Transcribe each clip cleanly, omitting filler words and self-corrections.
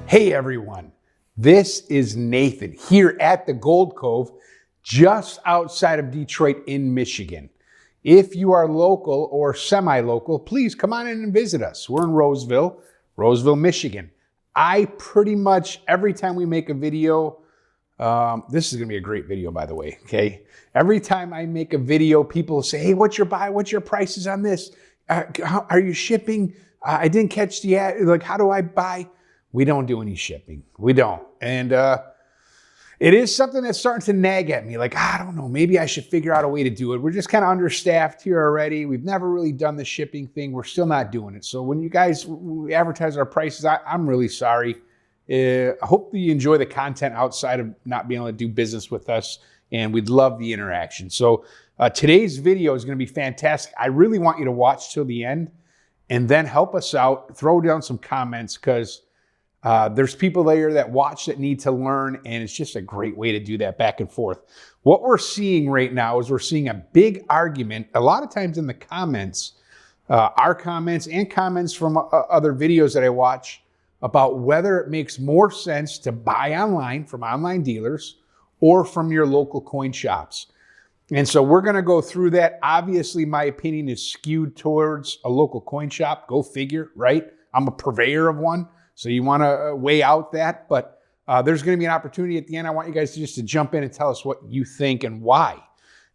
Hey everyone, this is Nathan here at the Gold Cove, just outside of Detroit in Michigan. If you are local or semi-local, please come on in and visit us. We're in Roseville, Michigan. I pretty much, every time we make a video, this is gonna be a great video, by the way, okay? Every time I make a video, people say, hey, what's your prices on this? Are you shipping? I didn't catch the ad, like, how do I buy? We don't do any shipping. We don't. And it is something that's starting to nag at me. Like, I don't know, maybe I should figure out a way to do it. We're just kind of understaffed here already. We've never really done the shipping thing. We're still not doing it. So when you guys advertise our prices, I'm really sorry. I hope that you enjoy the content outside of not being able to do business with us. And we'd love the interaction. So today's video is going to be fantastic. I really want you to watch till the end and then help us out. Throw down some comments because there's people there that watch that need to learn, and it's just a great way to do that back and forth. What we're seeing right now is we're seeing a big argument, a lot of times in the comments, our comments and comments from other videos that I watch about whether it makes more sense to buy online from online dealers or from your local coin shops. And so we're going to go through that. Obviously, my opinion is skewed towards a local coin shop. Go figure, right? I'm a purveyor of one. So you want to weigh out that, but there's going to be an opportunity at the end. I want you guys to jump in and tell us what you think and why.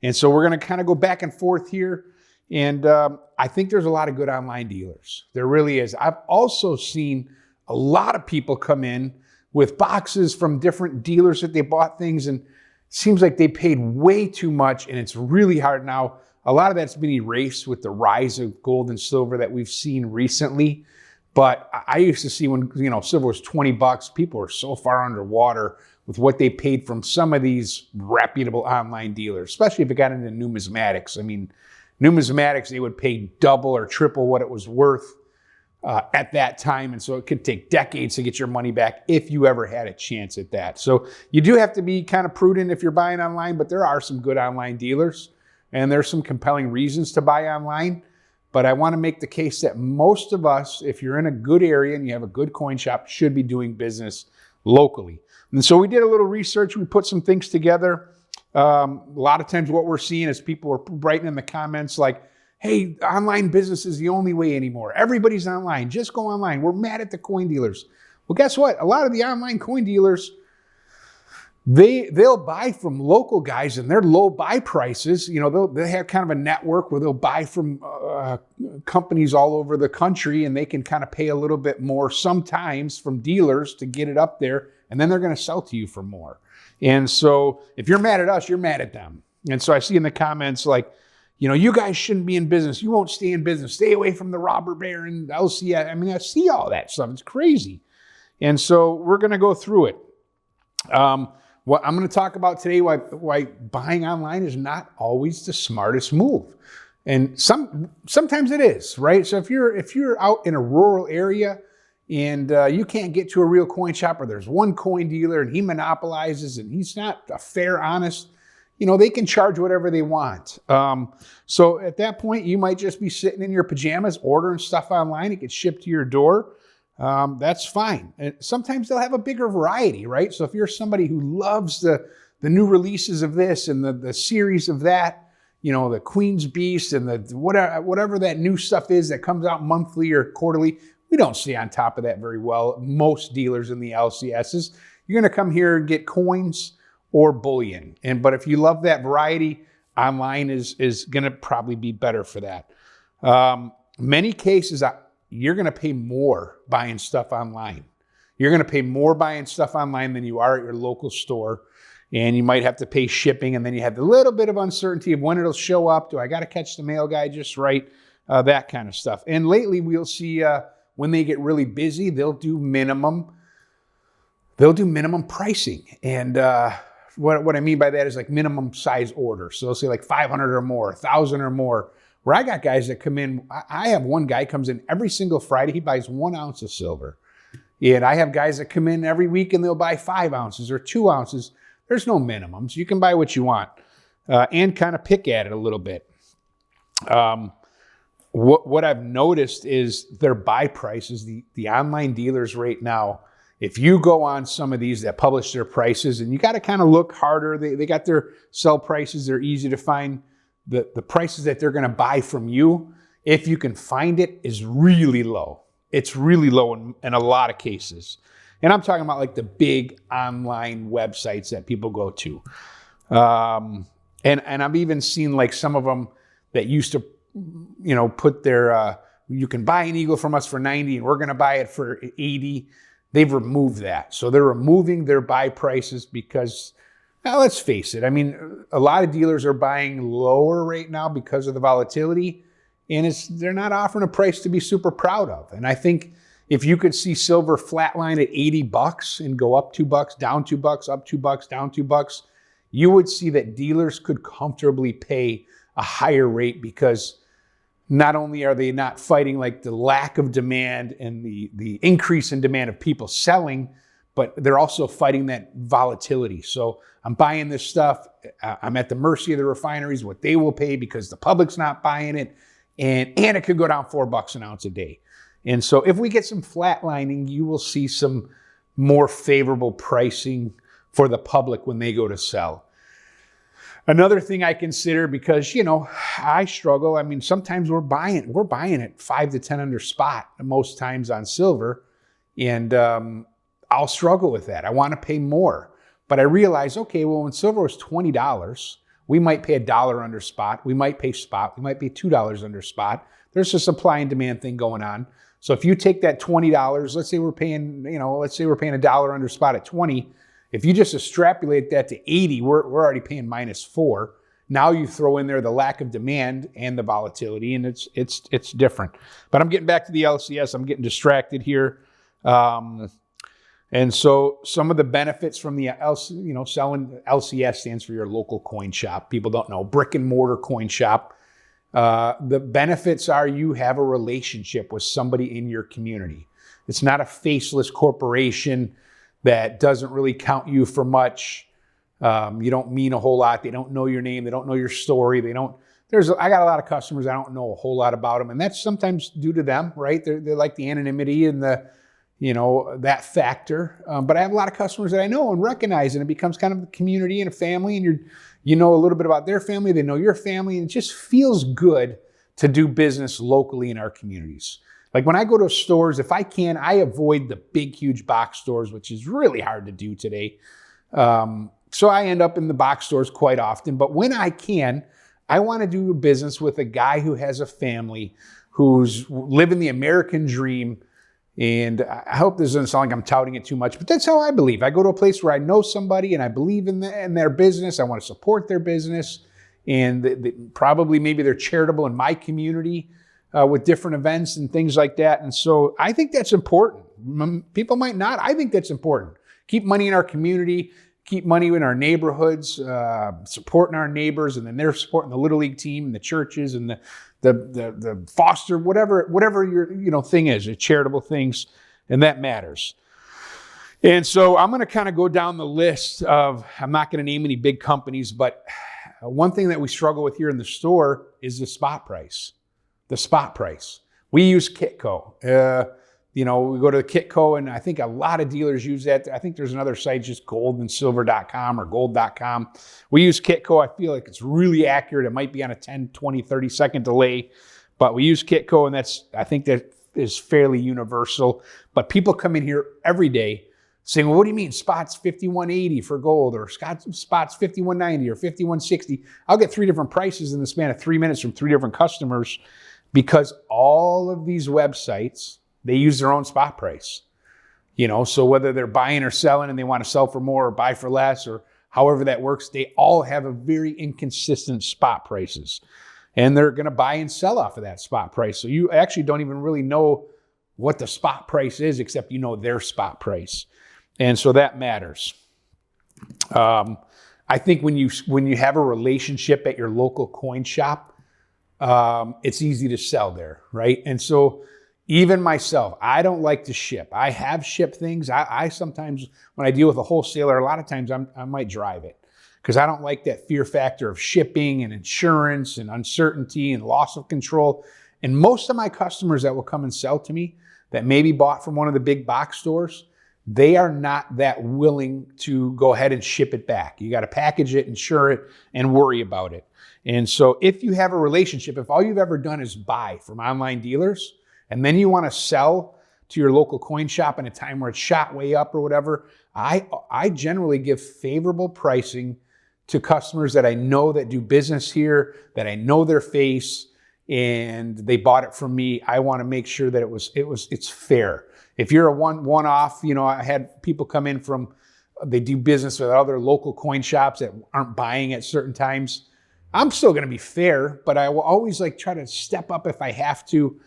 And so we're going to kind of go back and forth here. And I think there's a lot of good online dealers. There really is. I've also seen a lot of people come in with boxes from different dealers that they bought things, and it seems like they paid way too much, and it's really hard now. A lot of that's been erased with the rise of gold and silver that we've seen recently. But I used to see when, silver was 20 bucks, people were so far underwater with what they paid from some of these reputable online dealers, especially if it got into numismatics. I mean, numismatics, they would pay double or triple what it was worth at that time. And so it could take decades to get your money back if you ever had a chance at that. So you do have to be kind of prudent if you're buying online, but there are some good online dealers and there's some compelling reasons to buy online. But I want to make the case that most of us, if you're in a good area and you have a good coin shop, should be doing business locally. And so we did a little research. We put some things together. A lot of times what we're seeing is people are writing in the comments like, hey, online business is the only way anymore. Everybody's online. Just go online. We're mad at the coin dealers. Well, guess what? A lot of the online coin dealers, they'll buy from local guys and their low buy prices. They'll have kind of a network where they'll buy from companies all over the country, and they can kind of pay a little bit more sometimes from dealers to get it up there, and then they're going to sell to you for more. And so if you're mad at us, you're mad at them. And so I see in the comments like, you guys shouldn't be in business. You won't stay in business. Stay away from the robber baron, LCS. I mean, I see all that stuff. It's crazy. And so we're going to go through it. What I'm going to talk about today, why buying online is not always the smartest move. And sometimes it is, right? So if you're out in a rural area and you can't get to a real coin shop, or there's one coin dealer and he monopolizes and he's not a fair, honest, they can charge whatever they want. So at that point, you might just be sitting in your pajamas ordering stuff online. It gets shipped to your door. That's fine. And sometimes they'll have a bigger variety, right? So if you're somebody who loves the new releases of this and the series of that, the Queen's Beast and the whatever that new stuff is that comes out monthly or quarterly, we don't stay on top of that very well. Most dealers in the LCSs, you're going to come here and get coins or bullion. But if you love that variety, online is going to probably be better for that. Many cases, you're going to pay more buying stuff online. You're going to pay more buying stuff online than you are at your local store. And you might have to pay shipping. And then you have a little bit of uncertainty of when it'll show up. Do I got to catch the mail guy just right? That kind of stuff. And lately we'll see when they get really busy, they'll do minimum pricing. And what I mean by that is like minimum size order. So they'll say like 500 or more, 1,000 or more. Where I got guys that come in, I have one guy comes in every single Friday. He buys 1 ounce of silver. And I have guys that come in every week and they'll buy 5 ounces or 2 ounces. There's no minimums. You can buy what you want and kind of pick at it a little bit. What I've noticed is their buy prices, the online dealers right now, if you go on some of these that publish their prices, and you got to kind of look harder, they got their sell prices, they're easy to find. The prices that they're going to buy from you, if you can find it, is really low. It's really low in a lot of cases. And I'm talking about like the big online websites that people go to. And I've even seen like some of them that used to, put their, you can buy an eagle from us for 90 and we're going to buy it for 80. They've removed that. So they're removing their buy prices because, now let's face it. I mean, a lot of dealers are buying lower right now because of the volatility, and they're not offering a price to be super proud of. And I think if you could see silver flatline at $80 and go up $2, down $2, up $2, down $2, you would see that dealers could comfortably pay a higher rate, because not only are they not fighting like the lack of demand and the increase in demand of people selling, but they're also fighting that volatility. So I'm buying this stuff. I'm at the mercy of the refineries, what they will pay, because the public's not buying it. And it could go down $4 an ounce a day. And so if we get some flatlining, you will see some more favorable pricing for the public when they go to sell. Another thing I consider, because, I struggle. I mean, sometimes we're buying it 5 to 10 under spot most times on silver. And I'll struggle with that. I want to pay more. But I realize, okay, well, when silver was $20, we might pay $1 under spot. We might pay spot. We might pay $2 under spot. There's a supply and demand thing going on. So if you take that $20, let's say we're paying $1 under spot at 20. If you just extrapolate that to 80, we're already paying -4. Now you throw in there the lack of demand and the volatility, and it's different. But I'm getting back to the LCS. I'm getting distracted here. And so some of the benefits from the selling LCS stands for your local coin shop. People don't know. Brick and mortar coin shop. The benefits are you have a relationship with somebody in your community. It's not a faceless corporation that doesn't really count you for much. You don't mean a whole lot. They don't know your name. They don't know your story. I got a lot of customers, I don't know a whole lot about them. And that's sometimes due to them, right? They like the anonymity and that factor. But I have a lot of customers that I know and recognize, and it becomes kind of a community and a family, and you know a little bit about their family. They know your family, and it just feels good to do business locally in our communities. Like when I go to stores, if I can, I avoid the big, huge box stores, which is really hard to do today. So I end up in the box stores quite often. But when I can, I want to do business with a guy who has a family, who's living the American dream. And I hope this doesn't sound like I'm touting it too much, but that's how I believe. I go to a place where I know somebody and I believe in their business. I want to support their business. And probably maybe they're charitable in my community. With different events and things like that. And so I think that's important. People might not. I think that's important. Keep money in our community, keep money in our neighborhoods, supporting our neighbors, and then they're supporting the Little League team and the churches and the foster, whatever your thing is, the charitable things, and that matters. And so I'm going to kind of go down the list of, I'm not going to name any big companies, but one thing that we struggle with here in the store is the spot price. The spot price. We use Kitco. We go to Kitco, and I think a lot of dealers use that. I think there's another site, just goldandsilver.com or gold.com. We use Kitco. I feel like it's really accurate. It might be on a 10, 20, 30 second delay, but we use Kitco, and I think that is fairly universal. But people come in here every day saying, well, what do you mean spot's 5180 for gold, or spot's 5190 or 5160? I'll get 3 different prices in the span of 3 minutes from 3 different customers, because all of these websites, they use their own spot price. So whether they're buying or selling and they want to sell for more or buy for less, or however that works, they all have a very inconsistent spot prices. And they're going to buy and sell off of that spot price. So you actually don't even really know what the spot price is, except you know their spot price. And so that matters. I think when you have a relationship at your local coin shop, it's easy to sell there, right? And so even myself, I don't like to ship. I have shipped things. I sometimes, when I deal with a wholesaler, a lot of times I might drive it, because I don't like that fear factor of shipping and insurance and uncertainty and loss of control. And most of my customers that will come and sell to me that maybe bought from one of the big box stores, they are not that willing to go ahead and ship it back. You got to package it, insure it, and worry about it. And so if you have a relationship, if all you've ever done is buy from online dealers, and then you want to sell to your local coin shop in a time where it's shot way up or whatever, I generally give favorable pricing to customers that I know that do business here, that I know their face, and they bought it from me. I want to make sure that it's fair. If you're a one-off, I had people come in they do business with other local coin shops that aren't buying at certain times. I'm still going to be fair, but I will always try to step up if I have to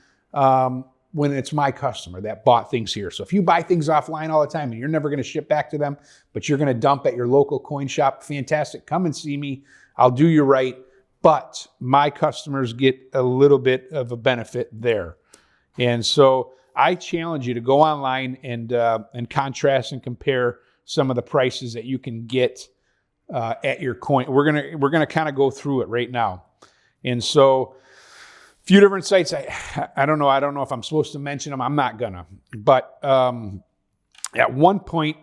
when it's my customer that bought things here. So if you buy things offline all the time and you're never going to ship back to them, but you're going to dump at your local coin shop, fantastic. Come and see me. I'll do you right. But my customers get a little bit of a benefit there. And so I challenge you to go online and contrast and compare some of the prices that you can get at your coin. We're gonna kind of go through it right now. And so a few different sites. I don't know if I'm supposed to mention them. I'm not gonna. But at one point,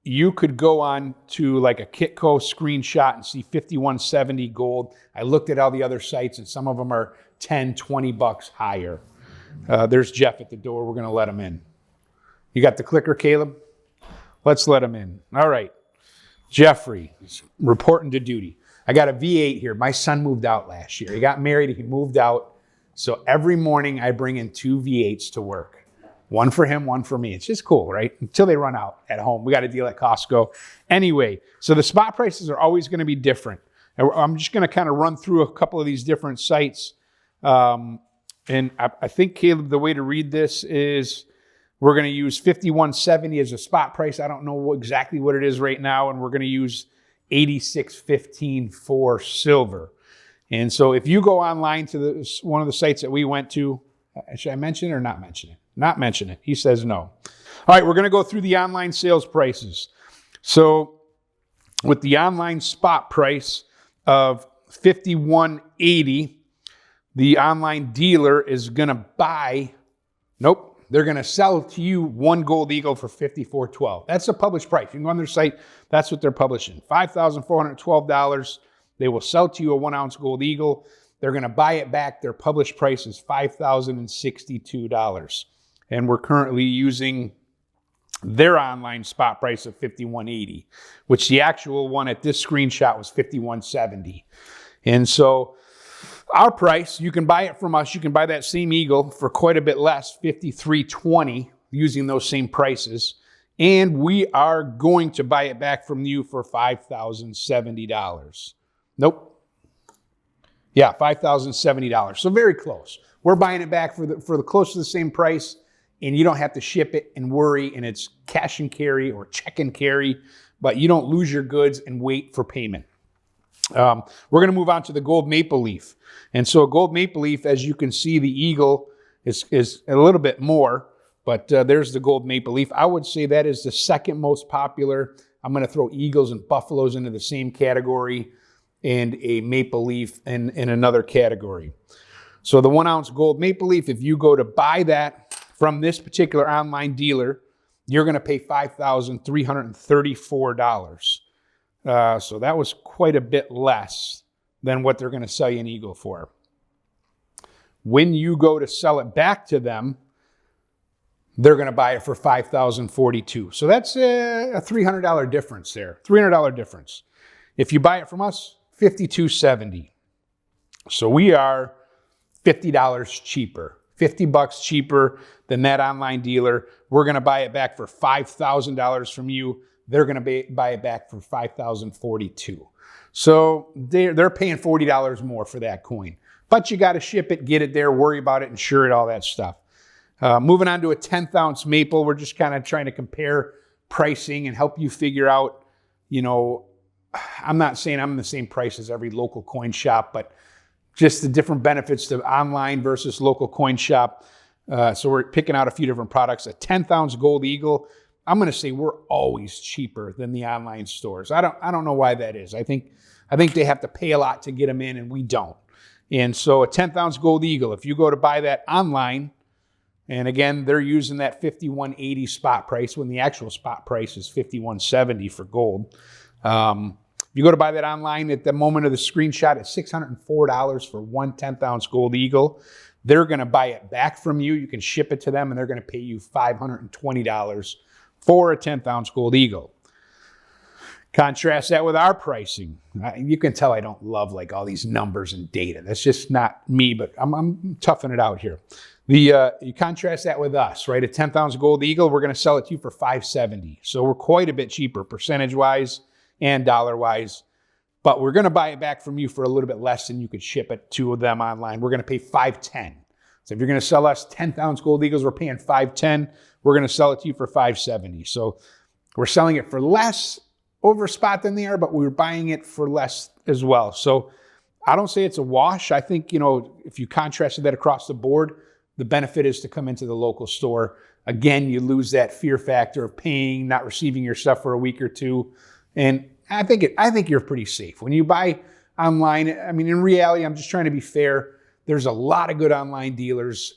you could go on to a Kitco screenshot and see 5170 gold. I looked at all the other sites, and some of them are 10, 20 bucks higher. There's Jeff at the door. We're gonna let him in. You got the clicker, Caleb? Let's let him in. All right. Jeffrey is reporting to duty. I got a V8 here. My son moved out last year. He got married. He moved out. So every morning I bring in 2 V8s to work. One for him, one for me. It's just cool, right? Until they run out at home. We got a deal at Costco. Anyway, so the spot prices are always going to be different. I'm just going to kind of run through a couple of these different sites. And I think, Caleb, the way to read this is we're going to use 5170 as a spot price. I don't know exactly what it is right now. And we're going to use 8615 for silver. And so if you go online to one of the sites that we went to, should I mention it or not mention it? Not mention it. He says no. All right, we're going to go through the online sales prices. So with the online spot price of 5180, the online dealer is going to they're going to sell to you 1 gold eagle for $54.12. That's the published price. You can go on their site. That's what they're publishing. $5,412. They will sell to you a 1 ounce gold eagle. They're going to buy it back. Their published price is $5,062. And we're currently using their online spot price of $51.80, which the actual one at this screenshot was $51.70. And so our price, you can buy it from us. You can buy that same eagle for quite a bit less, $53.20, using those same prices. And we are going to buy it back from you for $5,070. Nope. Yeah, $5,070. So very close. We're buying it back for the close to the same price, and you don't have to ship it and worry, and it's cash and carry or check and carry, but you don't lose your goods and wait for payment. We're going to move on to the gold maple leaf. And so a gold maple leaf, as you can see, the eagle is a little bit more, but there's the gold maple leaf. I would say that is the second most popular. I'm going to throw eagles and buffaloes into the same category and a maple leaf in another category. So the 1 ounce gold maple leaf, if you go to buy that from this particular online dealer, you're going to pay $5,334. So that was quite a bit less than what they're going to sell you an eagle for. When you go to sell it back to them, they're going to buy it for $5,042. So that's a $300 difference there. $300 difference. If you buy it from us, $52.70. So we are $50 cheaper. $50 cheaper than that online dealer. We're going to buy it back for $5,000 from you. They're going to buy it back for $5,042. So they're paying $40 more for that coin. But you got to ship it, get it there, worry about it, insure it, all that stuff. Moving on to a 10th ounce maple, we're just kind of trying to compare pricing and help you figure out, I'm not saying I'm the same price as every local coin shop, but just the different benefits to online versus local coin shop. So we're picking out a few different products. A 10th ounce gold eagle, I'm going to say we're always cheaper than the online stores. I don't know why that is. I think they have to pay a lot to get them in, and we don't. And so a 10th ounce gold eagle, if you go to buy that online, And again, they're using that $51.80 spot price when the actual spot price is $51.70 for gold. If you go to buy that online at the moment of the screenshot, it's $604 for 1 10th-ounce gold eagle. They're going to buy it back from you. You can ship it to them, and they're going to pay you $520 for a 10th-ounce gold eagle. Contrast that with our pricing. You can tell I don't love like all these numbers and data. That's just not me, but I'm toughing it out here. You contrast that with us, right? A 10th-ounce gold eagle, we're going to sell it to you for $570. So we're quite a bit cheaper percentage-wise and dollar-wise, but we're going to buy it back from you for a little bit less than you could ship it to them online. We're going to pay $510. So if you're going to sell us 10th-ounce gold eagles, we're paying $510. We're going to sell it to you for $570. So we're selling it for less over spot than they are, but we're buying it for less as well. So I don't say it's a wash. I think, if you contrasted that across the board, the benefit is to come into the local store. Again, you lose that fear factor of paying, not receiving your stuff for a week or two. And I think you're pretty safe. When you buy online, I mean, in reality, I'm just trying to be fair. There's a lot of good online dealers.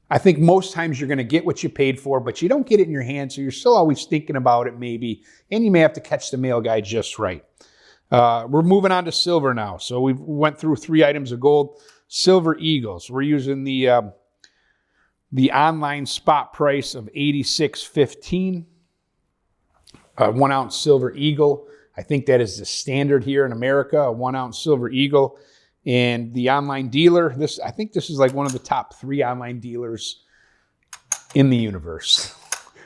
I think most times you're going to get what you paid for, but you don't get it in your hand, so you're still always thinking about it maybe, and you may have to catch the mail guy just right. We're moving on to silver now. So we went through 3 items of gold. Silver eagles. We're using the online spot price of $86.15. 1 ounce silver eagle. I think that is the standard here in America, a 1 ounce silver eagle. And the online dealer, I think this is like one of the top 3 online dealers in the universe.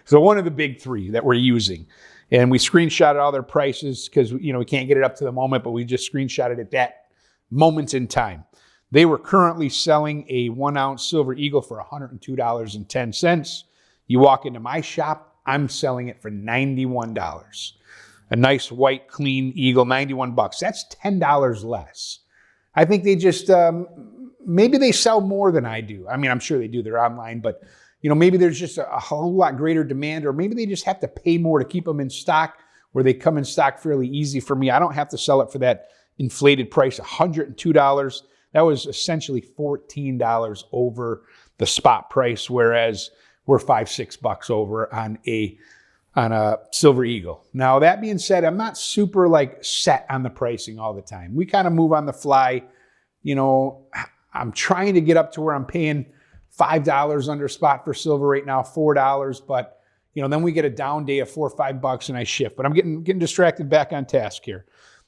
So one of the big 3 that we're using. And we screenshotted all their prices because, we can't get it up to the moment, but we just screenshotted at that moment in time. They were currently selling a 1 ounce silver eagle for $102.10. You walk into my shop, I'm selling it for $91. A nice white, clean eagle, $91. That's $10 less. I think they just, maybe they sell more than I do. I mean, I'm sure they do. They're online, but maybe there's just a whole lot greater demand, or maybe they just have to pay more to keep them in stock, where they come in stock fairly easy for me. I don't have to sell it for that inflated price, $102. That was essentially $14 over the spot price, whereas we're $5-6 over on a silver eagle. Now, that being said, I'm not super set on the pricing all the time. We kind of move on the fly. I'm trying to get up to where I'm paying $5 under spot for silver right now, $4, but then we get a down day of $4 or $5 and I shift. But I'm getting distracted back on task here.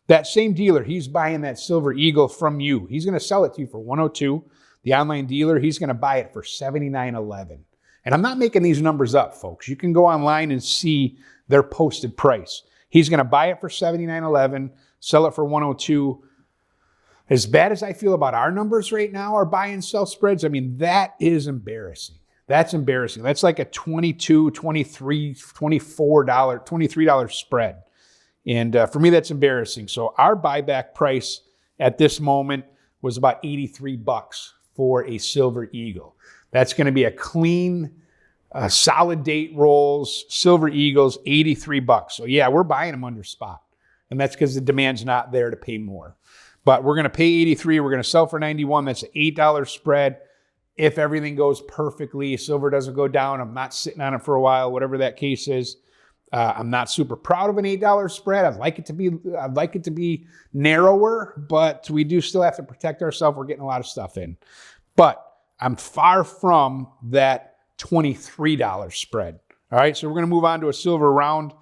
That same dealer, he's buying that silver eagle from you. He's going to sell it to you for $102. The online dealer, he's going to buy it for $79.11. And I'm not making these numbers up, folks. You can go online and see their posted price. He's going to buy it for $79.11, sell it for $102. As bad as I feel about our numbers right now, our buy and sell spreads, I mean, that is embarrassing. That's embarrassing. That's like a $22, $23, $23 spread. And for me, that's embarrassing. So our buyback price at this moment was about $83 for a silver eagle. That's going to be a clean, solid date rolls, silver eagles, $83. So yeah, we're buying them under spot. And that's because the demand's not there to pay more. But we're going to pay $83. We're going to sell for $91. That's an $8 spread. If everything goes perfectly, silver doesn't go down, I'm not sitting on it for a while, whatever that case is. I'm not super proud of an $8 spread. I'd like it to be narrower, but we do still have to protect ourselves. We're getting a lot of stuff in. But I'm far from that $23 spread. All right, so we're going to move on to a silver round.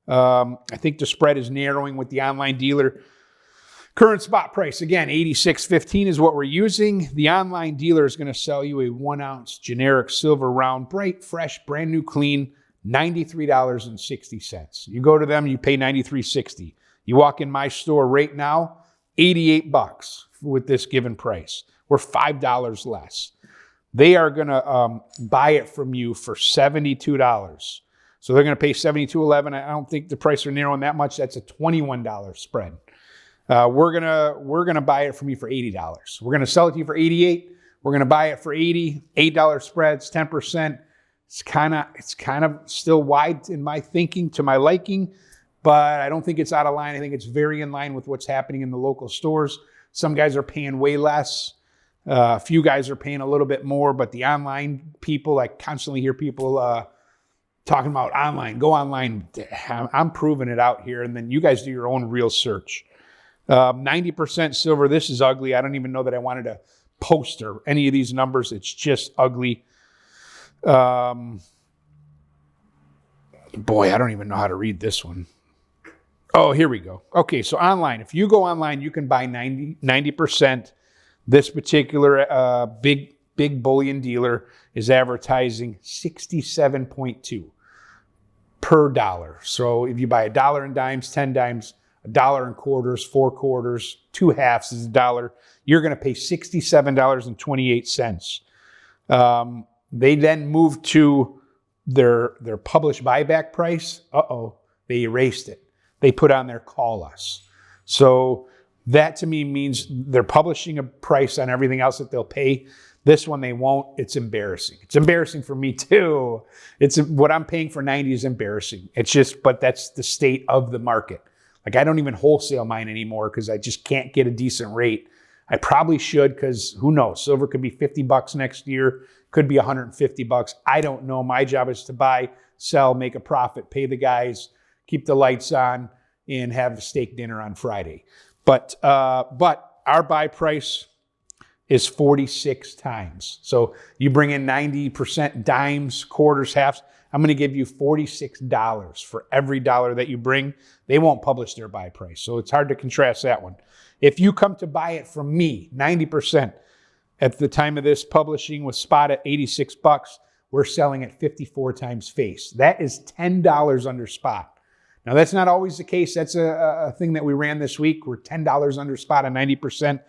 I think the spread is narrowing with the online dealer. Current spot price, again, $86.15 is what we're using. The online dealer is going to sell you a 1 ounce generic silver round, bright, fresh, brand new, clean, $93.60. You go to them, you pay $93.60. You walk in my store right now, $88 with this given price. We're $5 less. They are going to buy it from you for $72. So they're going to pay $72.11. I don't think the price are narrowing that much. That's a $21 spread. We're gonna buy it from you for $80. We're gonna sell it to you for $88. We're gonna buy it for $80. $8 spreads, 10%. It's kind of still wide in my thinking, to my liking, but I don't think it's out of line. I think it's very in line with what's happening in the local stores. Some guys are paying way less. A few guys are paying a little bit more, but the online people, I constantly hear people talking about online, go online. I'm proving it out here. And then you guys do your own real search. 90% silver. This is ugly. I don't even know that I wanted to post or any of these numbers. It's just ugly. Boy, I don't even know how to read this one. Oh, here we go. Okay, so online. If you go online, you can buy 90%. This particular big bullion dealer is advertising 67.2 per dollar. So if you buy $1 in dimes, 10 dimes, $1 in quarters, 4 quarters, 2 halves is $1, you're going to pay $67.28. They then moved to their published buyback price. They erased it. They put on their call us. So that to me means they're publishing a price on everything else that they'll pay. This one they won't. It's embarrassing. It's embarrassing for me too. It's what I'm paying for 90 is embarrassing. It's just, but that's the state of the market. Like I don't even wholesale mine anymore because I just can't get a decent rate. I probably should because who knows? Silver could be $50 next year. Could be $150. I don't know. My job is to buy, sell, make a profit, pay the guys, keep the lights on, and have a steak dinner on Friday. But our buy price is 46 times. So you bring in 90% dimes, quarters, halves. I'm going to give you $46 for every dollar that you bring. They won't publish their buy price. So it's hard to contrast that one. If you come to buy it from me, 90%, at the time of this publishing was spot at $86, we're selling at 54 times face. That is $10 under spot. Now, that's not always the case. That's a thing that we ran this week. We're $10 under spot at 90%.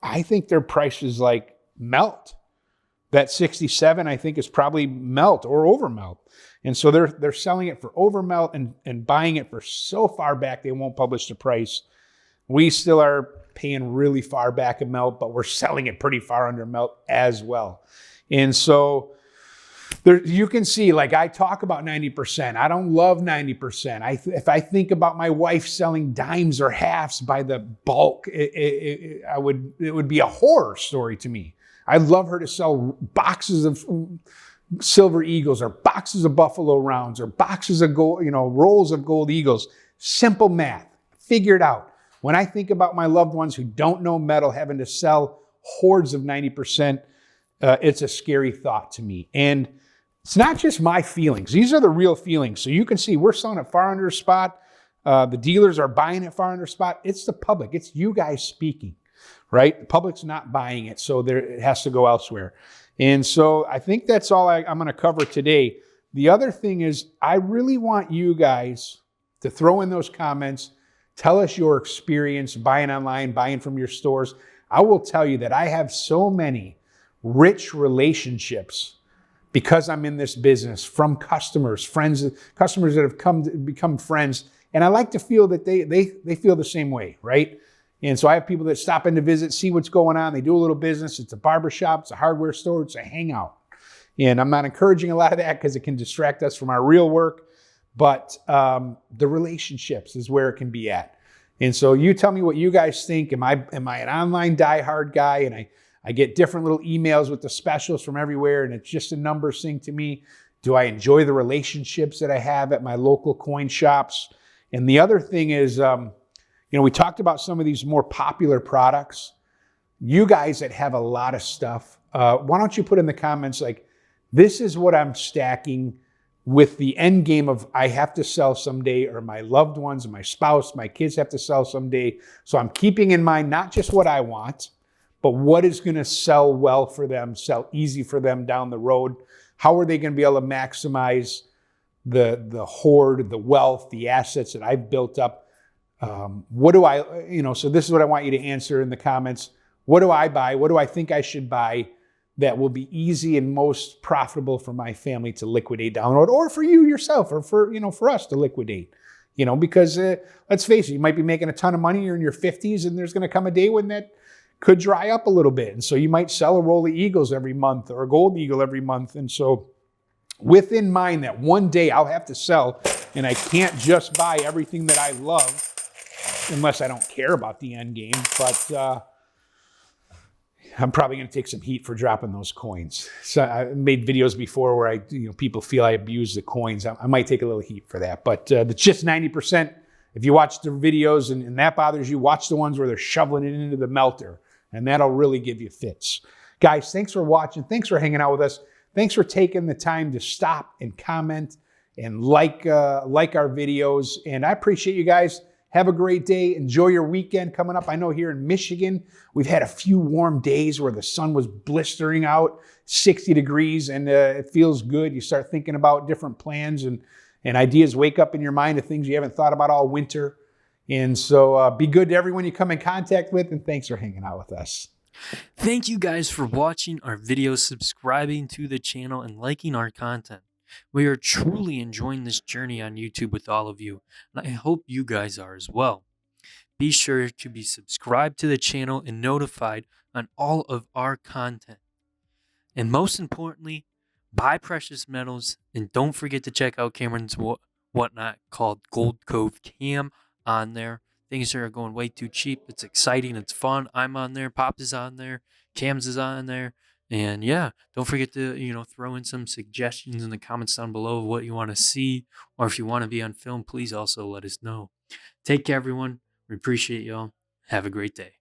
I think their price is like melt. That 67, I think, is probably melt or over melt. And so they're selling it for over melt and buying it for so far back they won't publish the price. We still are paying really far back at melt, but we're selling it pretty far under melt as well. And so there, you can see, like I talk about 90%. I don't love 90%. If I think about my wife selling dimes or halves by the bulk, it would be a horror story to me. I'd love her to sell boxes of silver eagles or boxes of buffalo rounds or boxes of gold, rolls of gold eagles. Simple math. Figure it out. When I think about my loved ones who don't know metal having to sell hordes of 90%, it's a scary thought to me. And it's not just my feelings. These are the real feelings. So you can see we're selling it far under spot. The dealers are buying it far under spot. It's the public. It's you guys speaking, right? The public's not buying it, so it has to go elsewhere. And so I think that's all I'm going to cover today. The other thing is I really want you guys to throw in those comments. Tell us your experience buying online, buying from your stores. I will tell you that I have so many rich relationships because I'm in this business from customers, friends, customers that have come to become friends. And I like to feel that they feel the same way, right? And so I have people that stop in to visit, see what's going on. They do a little business. It's a barbershop, it's a hardware store, it's a hangout. And I'm not encouraging a lot of that because it can distract us from our real work. But the relationships is where it can be at. And so you tell me what you guys think. Am I an online diehard guy and I get different little emails with the specials from everywhere and it's just a numbers thing to me? Do I enjoy the relationships that I have at my local coin shops? And the other thing is, we talked about some of these more popular products. You guys that have a lot of stuff, why don't you put in the comments like, this is what I'm stacking with the end game of I have to sell someday, or my loved ones, my spouse, my kids have to sell someday. So I'm keeping in mind not just what I want, but what is going to sell well for them, sell easy for them down the road. How are they going to be able to maximize the hoard, the wealth, the assets that I've built up? What do I, so this is what I want you to answer in the comments. What do I buy? What do I think I should buy that will be easy and most profitable for my family to liquidate down the road, or for you yourself, or for us to liquidate? Because let's face it, you might be making a ton of money, you're in your 50s, and there's going to come a day when that could dry up a little bit. And so you might sell a roll of Eagles every month or a gold eagle every month. And so within mind that one day I'll have to sell, and I can't just buy everything that I love unless I don't care about the end game. But I'm probably going to take some heat for dropping those coins. So I made videos before where people feel I abuse the coins. I might take a little heat for that, but it's just 90%. If you watch the videos and that bothers you, watch the ones where they're shoveling it into the melter, and that'll really give you fits. Guys, thanks for watching. Thanks for hanging out with us. Thanks for taking the time to stop and comment and like our videos. And I appreciate you guys. Have a great day. Enjoy your weekend coming up. I know here in Michigan, we've had a few warm days where the sun was blistering out, 60 degrees, and it feels good. You start thinking about different plans and ideas wake up in your mind of things you haven't thought about all winter. And so be good to everyone you come in contact with, and thanks for hanging out with us. Thank you guys for watching our videos, subscribing to the channel, and liking our content. We are truly enjoying this journey on YouTube with all of you, and I hope you guys are as well. Be sure to be subscribed to the channel and notified on all of our content. And most importantly, buy precious metals, and don't forget to check out Cameron's whatnot called Gold Cove Cam on there. Things are going way too cheap. It's exciting. It's fun. I'm on there. Pops is on there. Cams is on there. And yeah, don't forget to, throw in some suggestions in the comments down below of what you want to see. Or if you want to be on film, please also let us know. Take care, everyone. We appreciate y'all. Have a great day.